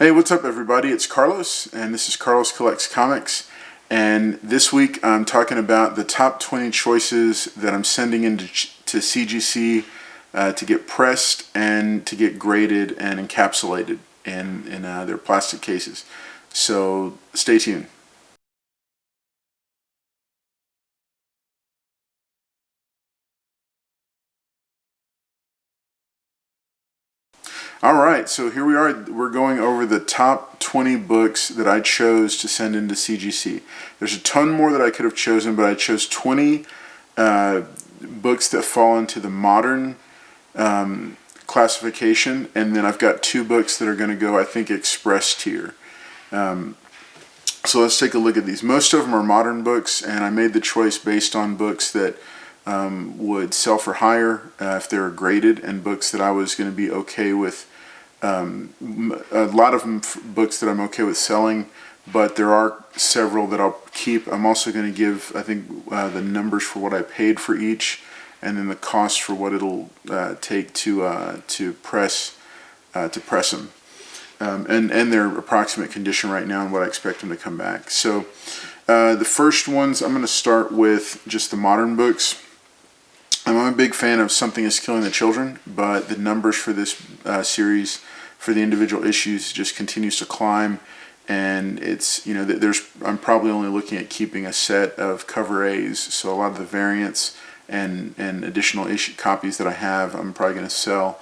Hey, what's up everybody? It's Carlos, and this is Carlos Collects Comics. And this week I'm talking about the top 20 choices that I'm sending into CGC to get pressed and to get graded and encapsulated in their plastic cases. So stay tuned. Alright, so here we are. We're going over the top 20 books that I chose to send into CGC. There's a ton more that I could have chosen, but I chose 20 books that fall into the modern classification, and then I've got 2 books that are going to go, I think, express tier. So let's take a look at these. Most of them are modern books, and I made the choice based on books that would sell for higher if they were graded, and books that I was going to be okay with. A lot of them books that I'm okay with selling, but there are several that I'll keep. I'm also going to give, I think, the numbers for what I paid for each, and then the cost for what it'll take to press them, and their approximate condition right now and what I expect them to come back. So the first ones, I'm going to start with just the modern books. I'm a big fan of Something is Killing the Children, but the numbers for this series for the individual issues just continues to climb, and it's, you know, I'm probably only looking at keeping a set of cover A's, so a lot of the variants and additional issue copies that I have, I'm probably going to sell.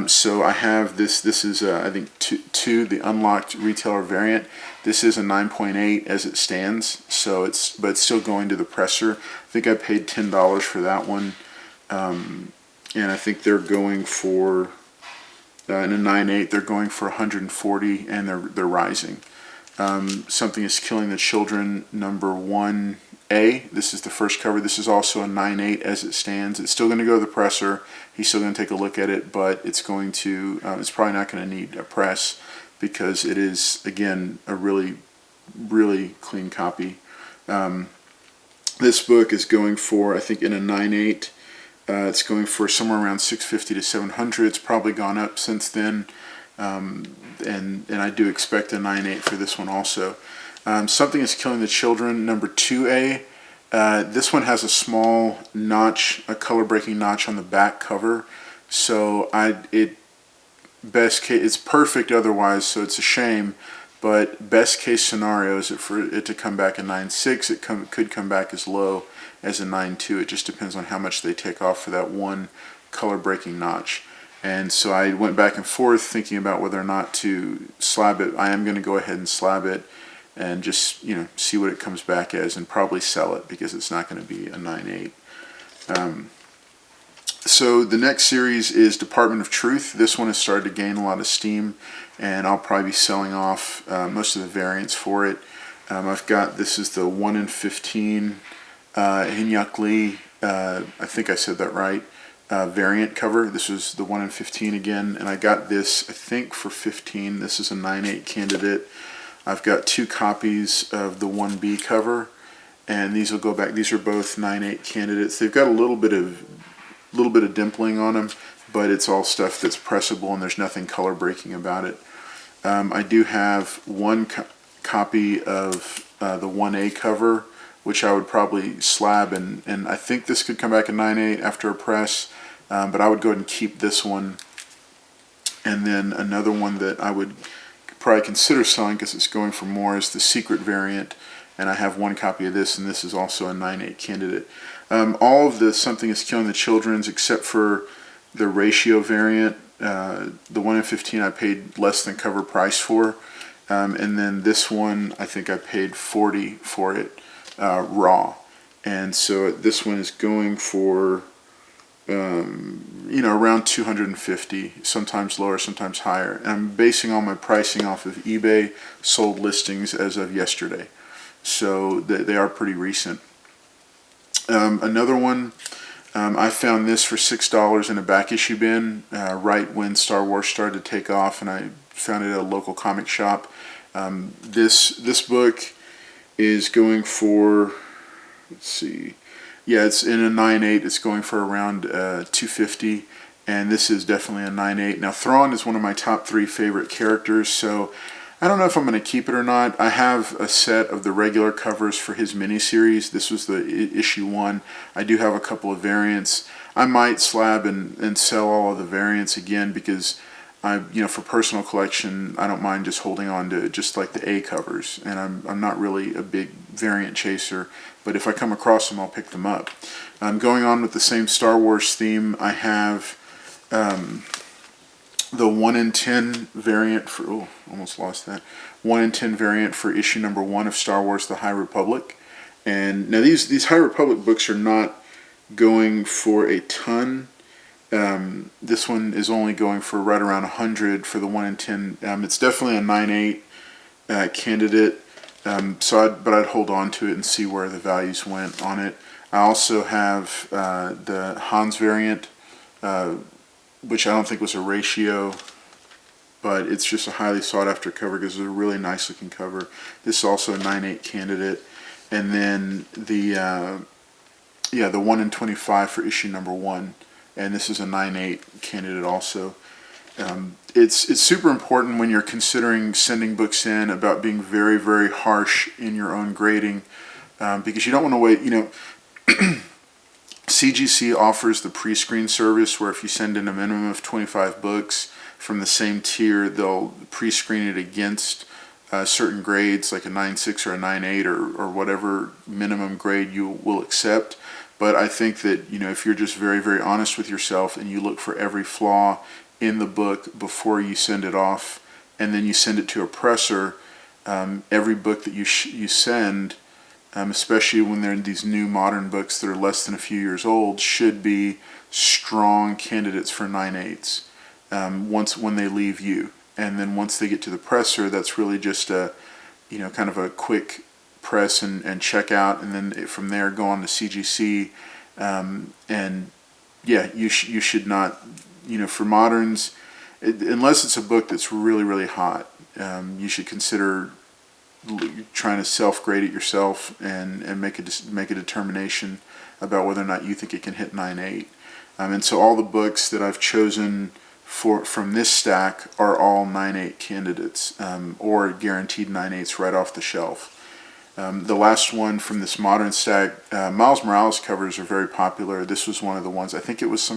So I have this is I think two the unlocked retailer variant. This is a 9.8 as it stands, so but it's still going to the presser. I think I paid $10 for that one, and I think they're going for in a 9.8 they're going for 140, and they're rising. Something is Killing the Children number 1A. This is the first cover. This is also a 9.8 as it stands. It's still going to go to the presser. He's still going to take a look at it, but it's going to. It's probably not going to need a press because it is, again, a really clean copy. This book is going for, I think, in a 9.8. It's going for somewhere around $650 to $700. It's probably gone up since then. And I do expect a 9.8 for this one also. Something is Killing the Children number 2A. This one has a small notch, a color breaking notch on the back cover. So best case, it's perfect otherwise, so it's a shame. But best case scenario is for it to come back a 9.6. It could come back as low as a 9.2. It just depends on how much they take off for that one color breaking notch. And so I went back and forth thinking about whether or not to slab it. I am going to go ahead and slab it and just, you know, see what it comes back as, and probably sell it because it's not going to be a 9.8. So the next series is Department of Truth. This one has started to gain a lot of steam, and I'll probably be selling off most of the variants for it. I've got, this is the 1 in 15 Hyuk Lee, I think I said that right, variant cover. This was the 1 in 15 again, and I got this, I think, for 15. This is a 9.8 candidate. I've got 2 copies of the 1B cover, and these will go back. These are both 9.8 candidates. They've got a little bit of dimpling on them, but it's all stuff that's pressable, and there's nothing color breaking about it. I do have one copy of the 1A cover, which I would probably slab, and I think this could come back at 9.8 after a press, but I would go ahead and keep this one. And then another one that I would probably consider selling because it's going for more is the secret variant, and I have one copy of this, and this is also a 9.8 candidate. All of the Something is Killing the Children's, except for the ratio variant, the 1 in 15 I paid less than cover price for, and then this one I think I paid $40 for it raw, and so this one is going for you know, around $250, sometimes lower, sometimes higher. And I'm basing all my pricing off of eBay sold listings as of yesterday, so they are pretty recent. Another one, I found this for $6 in a back issue bin right when Star Wars started to take off, and I found it at a local comic shop. This book is going for, let's see, yeah, it's in a 9.8. It's going for around $250, and this is definitely a 9.8. Now Thrawn is one of my top 3 favorite characters, so I don't know if I'm going to keep it or not. I have a set of the regular covers for his miniseries. This was the issue 1. I do have a couple of variants. I might slab and sell all of the variants again, because for personal collection, I don't mind just holding on to just like the A covers, and I'm not really a big variant chaser, but if I come across them, I'll pick them up. Going on with the same Star Wars theme, I have the 1 in 10 variant for, almost lost that, 1 in 10 variant for issue number 1 of Star Wars The High Republic. And now these High Republic books are not going for a ton. This one is only going for right around 100 for the 1 in 10. It's definitely a 9.8 candidate, but I'd hold on to it and see where the values went on it. I also have the Hans variant, which I don't think was a ratio, but it's just a highly sought after cover because it's a really nice looking cover. This is also a 9.8 candidate. And then the 1 in 25 for issue number 1, and this is a 9.8 candidate also. It's super important when you're considering sending books in about being very, very harsh in your own grading, because you don't want to wait, CGC offers the pre-screen service where if you send in a minimum of 25 books from the same tier, they'll pre-screen it against certain grades like a 9.6 or a 9.8 or whatever minimum grade you will accept. But I think that, if you're just very, very honest with yourself and you look for every flaw in the book before you send it off, and then you send it to a presser, every book that you send, especially when they're in these new modern books that are less than a few years old, should be strong candidates for 9.8s when they leave you. And then once they get to the presser, that's really just a, kind of a quick press and check out, and then from there go on to CGC. You should not, for moderns, unless it's a book that's really, really hot, you should consider trying to self-grade it yourself and make a determination about whether or not you think it can hit 9.8. And so all the books that I've chosen from this stack are all 9.8 candidates, or guaranteed 9.8s right off the shelf. The last one from this modern stack, Miles Morales covers are very popular. This was one of the ones. I think it was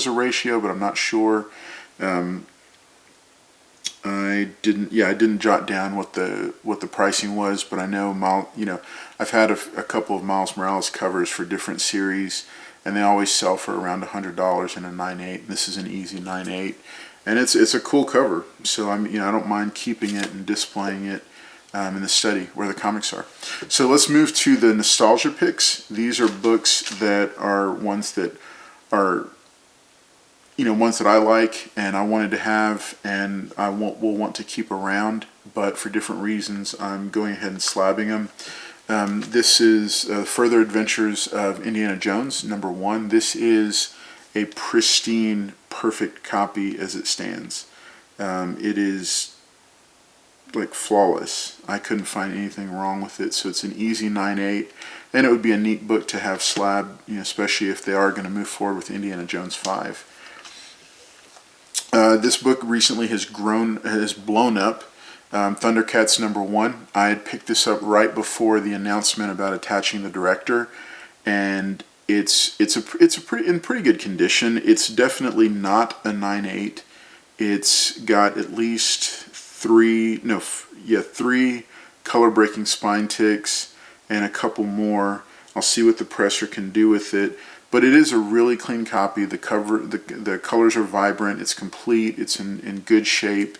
a ratio, but I'm not sure. I didn't jot down what the pricing was, but I know I've had a couple of Miles Morales covers for different series, and they always sell for around $100 in a 9.8. This is an easy 9.8, and it's a cool cover. So I don't mind keeping it and displaying it in the study where the comics are. So let's move to the nostalgia picks. These are books that are ones that are ones that I like and I wanted to have and will want to keep around, but for different reasons I'm going ahead and slabbing them. This is Further Adventures of Indiana Jones, number 1. This is a pristine, perfect copy as it stands. It is like flawless. I couldn't find anything wrong with it, so it's an easy 9.8, and it would be a neat book to have slab, especially if they are going to move forward with Indiana Jones 5. This book recently has blown up. Thundercats number 1. I had picked this up right before the announcement about attaching the director, and it's in pretty good condition. It's definitely not a 9.8. It's got at least 3 color breaking spine ticks and a couple more. I'll see what the presser can do with it. But it is a really clean copy. The colors are vibrant. It's complete. It's in good shape.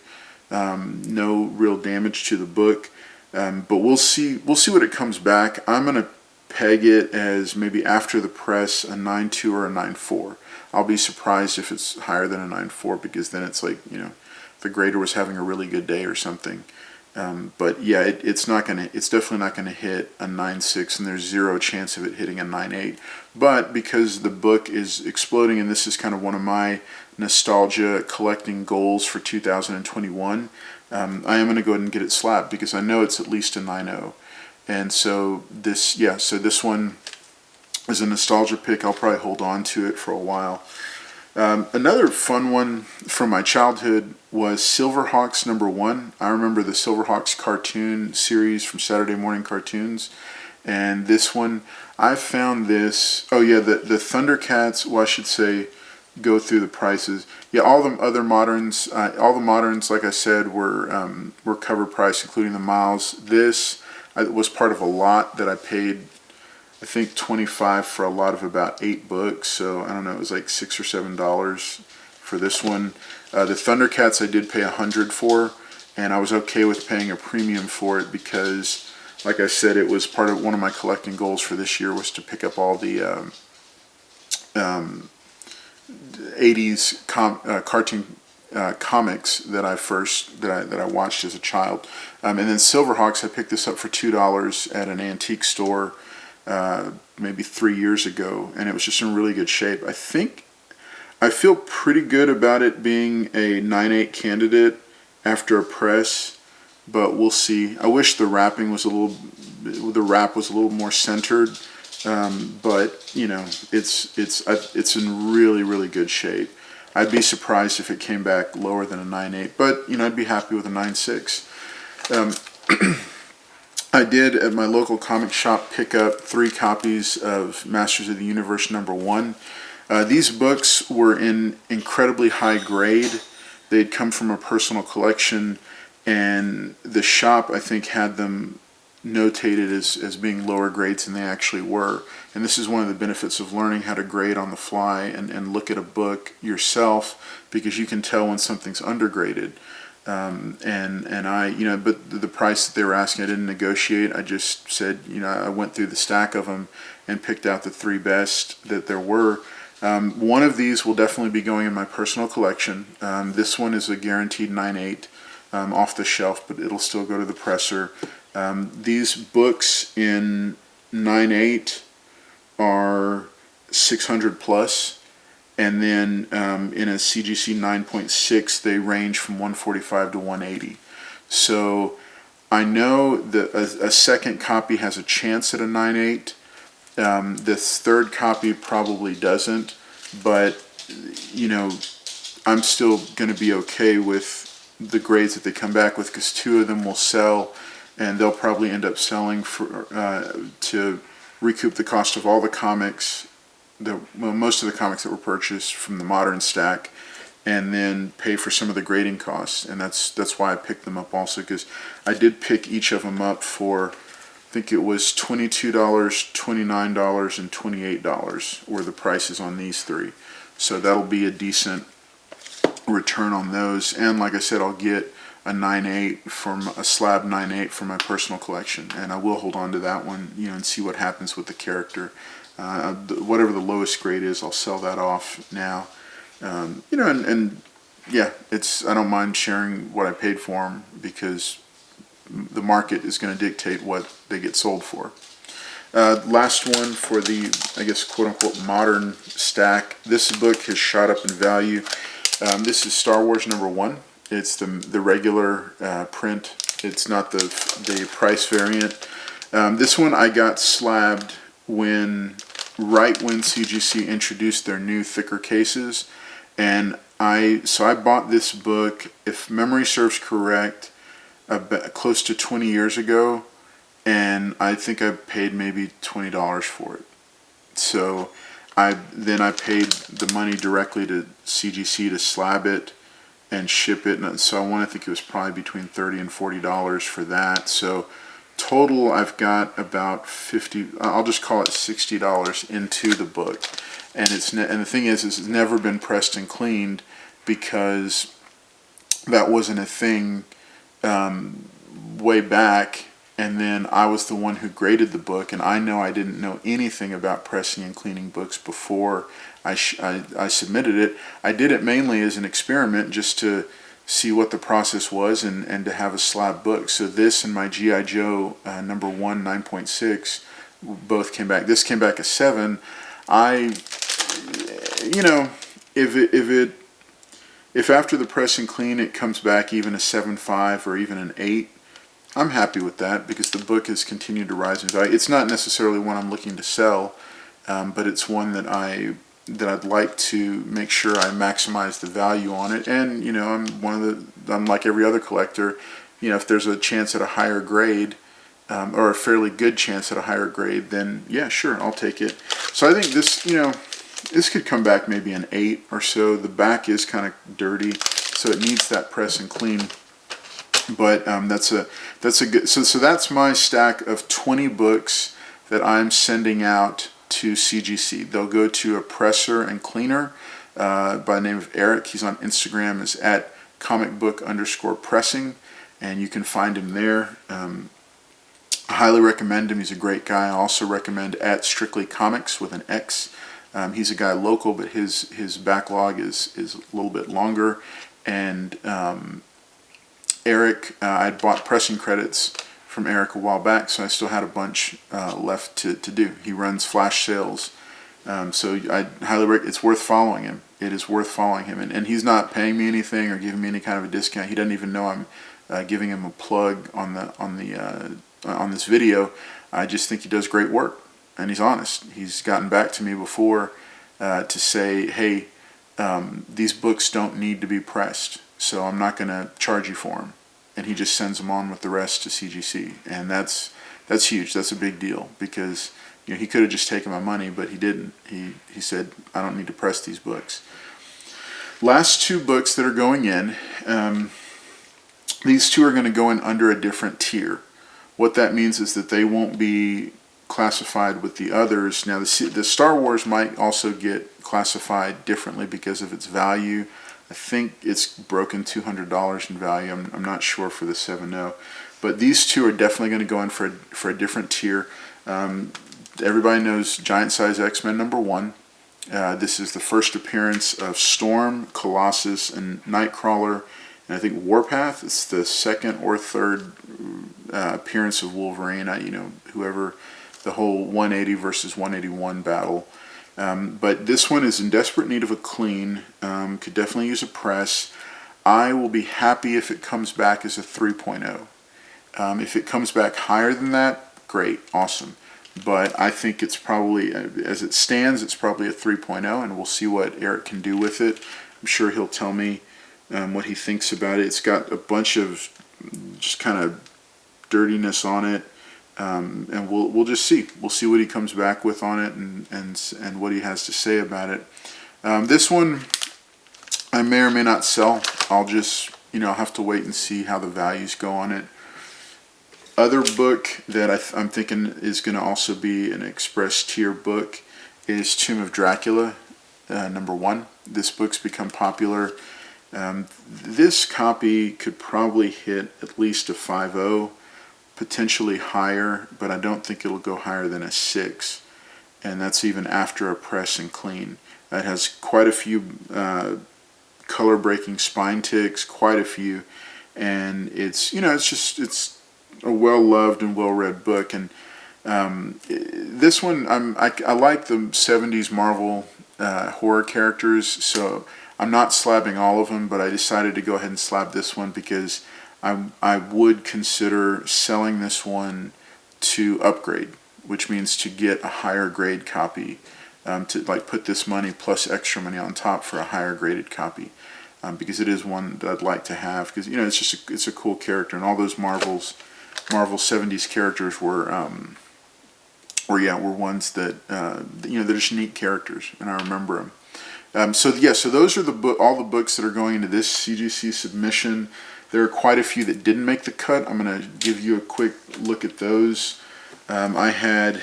No real damage to the book. But we'll see what it comes back. I'm gonna peg it as maybe after the press a 9.2 or a 9.4. I'll be surprised if it's higher than a 9.4, because then it's like the grader was having a really good day or something. But yeah, it's definitely not gonna hit a 9.6, and there's zero chance of it hitting a 9.8. But because the book is exploding, and this is kind of one of my nostalgia collecting goals for 2021, I am gonna go ahead and get it slabbed because I know it's at least a 9.0. And so this one is a nostalgia pick. I'll probably hold on to it for a while. Another fun one from my childhood was Silverhawks #1. I remember the Silverhawks cartoon series from Saturday morning cartoons. And this one, I found this, oh yeah, the Thundercats, well I should say, go through the prices. Yeah, all the other moderns, like I said, were cover price, including the miles. This was part of a lot that I paid, I think 25 for a lot of about 8 books. So I don't know, it was like $6 or $7 for this one. The Thundercats I did pay 100 for, and I was okay with paying a premium for it because, like I said, it was part of one of my collecting goals for this year was to pick up all the 80s cartoon comics that I watched as a child. And then Silverhawks, I picked this up for $2 at an antique store maybe 3 years ago, and it was just in really good shape. I feel pretty good about it being a 9/8 candidate after a press, but we'll see. I wish the wrap was a little more centered, but you know, it's in really good shape. I'd be surprised if it came back lower than a 9/8, but you know, I'd be happy with a 9/6. I did at my local comic shop pick up 3 copies of Masters of the Universe #1. These books were in incredibly high grade. They'd come from a personal collection, and the shop, I think, had them notated as being lower grades than they actually were. And this is one of the benefits of learning how to grade on the fly and look at a book yourself, because you can tell when something's undergraded. And I, you know, but the price that they were asking, I didn't negotiate. I just said, you know, I went through the stack of them and picked out the 3 best that there were. One of these will definitely be going in my personal collection. This one is a guaranteed 9/8 off the shelf, but it'll still go to the presser. These books in 9/8 are 600 plus. And then in a CGC 9.6, they range from 145 to 180. So I know that a second copy has a chance at a 9/8. This third copy probably doesn't, but you know, I'm still going to be okay with the grades that they come back with, because 2 of them will sell, and they'll probably end up selling for to recoup the cost of all the comics. Most of the comics that were purchased from the modern stack, and then pay for some of the grading costs. And that's why I picked them up also, because I did pick each of them up for, I think it was $22, $29, and $28 were the prices on these 3. So that'll be a decent return on those. And like I said, I'll get a 9/8 from a slab 9/8 from my personal collection, and I will hold on to that one, you know, and see what happens with the character. Whatever the lowest grade is, I'll sell that off now. You know, and yeah, I don't mind sharing what I paid for them, because the market is going to dictate what they get sold for. Last one for the, I guess, quote-unquote modern stack. This book has shot up in value. This is Star Wars #1. It's the regular print. It's not the price variant. This one I got slabbed right when CGC introduced their new thicker cases, and so I bought this book, if memory serves correct, close to 20 years ago, and I think I paid maybe $20 for it. So I paid the money directly to CGC to slab it and ship it, and so I think it was probably between $30 and $40 for that. So total, I've got about I'll just call it $60 into the book, and the thing is it's never been pressed and cleaned, because that wasn't a thing way back. And then I was the one who graded the book, and I know I didn't know anything about pressing and cleaning books before I submitted it. I did it mainly as an experiment, just to see what the process was, and to have a slab book. So this and my G.I. Joe #1 9.6 both came back. This came back a 7. You know, if after the press and clean it comes back even a 7.5 or even an 8, I'm happy with that, because the book has continued to rise in value. It's not necessarily one I'm looking to sell, but it's one that that I'd like to make sure I maximize the value on it. And you know, I'm like every other collector. You know, if there's a chance at a higher grade, or a fairly good chance at a higher grade, then yeah, sure, I'll take it. So I think this, you know, this could come back maybe an 8 or so. The back is kind of dirty, so it needs that press and clean. But that's a good. So that's my stack of 20 books that I'm sending out to CGC. They'll go to a presser and cleaner by the name of Eric. He's on Instagram, is at comicbook_pressing, and you can find him there. I highly recommend him. He's a great guy. I also recommend at Strictly Comics with an X. He's a guy local, but his backlog is a little bit longer. And Eric, I bought pressing credits from Eric a while back, so I still had a bunch left to do. He runs flash sales, so I highly recommend. It's worth following him. It is worth following him, and he's not paying me anything or giving me any kind of a discount. He doesn't even know I'm giving him a plug on this video. I just think he does great work, and he's honest. He's gotten back to me before to say, hey, these books don't need to be pressed, so I'm not going to charge you for them. And he just sends them on with the rest to CGC, and that's huge. That's a big deal, because you know, he could have just taken my money, but he didn't. He said, I don't need to press these books. Last 2 books that are going in, these 2 are going to go in under a different tier. What that means is that they won't be classified with the others. Now, the Star Wars might also get classified differently because of its value. I think it's broken $200 in value. I'm not sure for the 7.0, but these 2 are definitely going to go in for a different tier. Everybody knows Giant Size X-Men #1. This is the first appearance of Storm, Colossus, and Nightcrawler, and I think Warpath. It's the second or third appearance of Wolverine. Whoever, the whole 180 versus 181 battle. But this one is in desperate need of a clean. Could definitely use a press. I will be happy if it comes back as a 3.0. If it comes back higher than that, great, awesome. But I think it's probably, as it stands, it's probably a 3.0, and we'll see what Eric can do with it. I'm sure he'll tell me what he thinks about it. It's got a bunch of just kind of dirtiness on it. And we'll just see. We'll see what he comes back with on it, and what he has to say about it. This one I may or may not sell. I'll just I'll have to wait and see how the values go on it. Other book that I'm thinking is going to also be an express tier book is Tomb of Dracula #1. This book's become popular. This copy could probably hit at least a 5.0. Potentially higher, but I don't think it'll go higher than a 6, and that's even after a press and clean. It has quite a few color breaking spine ticks, quite a few, and it's it's a well loved and well read book. And this one, I like the 70s Marvel horror characters, so I'm not slabbing all of them, but I decided to go ahead and slab this one because I would consider selling this one to upgrade, which means to get a higher grade copy, to like put this money plus extra money on top for a higher graded copy, because it is one that I'd like to have, because it's a cool character, and all those Marvel 70s characters were ones that they're just neat characters, and I remember them. So those are all the books that are going into this CGC submission. There are quite a few that didn't make the cut. I'm going to give you a quick look at those. I had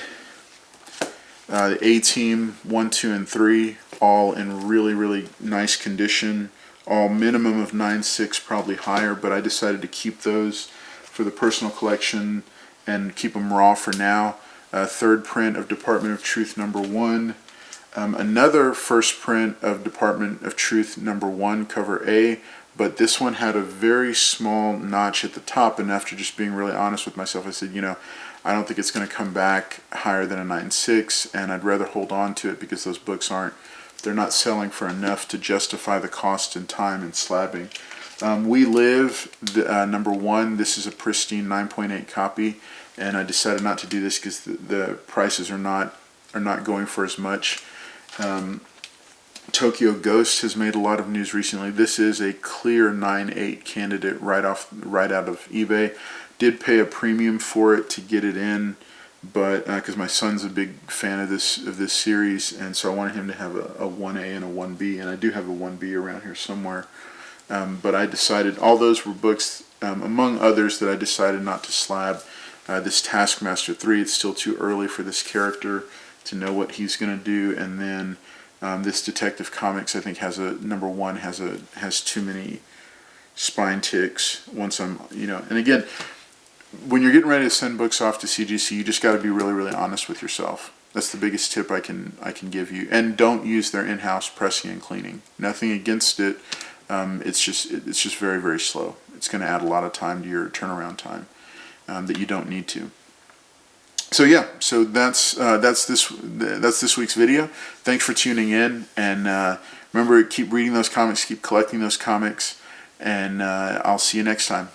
the A-Team 1, 2, and 3, all in really, really nice condition. All minimum of 9.6, probably higher, but I decided to keep those for the personal collection and keep them raw for now. Third print of Department of Truth #1. Another first print of Department of Truth #1, cover A. But this one had a very small notch at the top, and after just being really honest with myself, I said, I don't think it's going to come back higher than a 9.6, and I'd rather hold on to it because those books they're not selling for enough to justify the cost and time and slabbing. We Live, #1, this is a pristine 9.8 copy, and I decided not to do this because the prices are not going for as much. Tokyo Ghost has made a lot of news recently. This is a clear 9.8 candidate right out of eBay. Did pay a premium for it to get it in, but because my son's a big fan of this series, and so I wanted him to have a 1A and a 1B, and I do have a 1B around here somewhere. But I decided all those were books, among others, that I decided not to slab. This Taskmaster 3, it's still too early for this character to know what he's going to do, and then this Detective Comics, I think, has too many spine ticks. Once I'm, and again, when you're getting ready to send books off to CGC, you just got to be really, really honest with yourself. That's the biggest tip I can give you. And don't use their in-house pressing and cleaning. Nothing against it. It's just very, very slow. It's going to add a lot of time to your turnaround time that you don't need to. So yeah, so that's this week's video. Thanks for tuning in, and remember, keep reading those comics, keep collecting those comics, and I'll see you next time.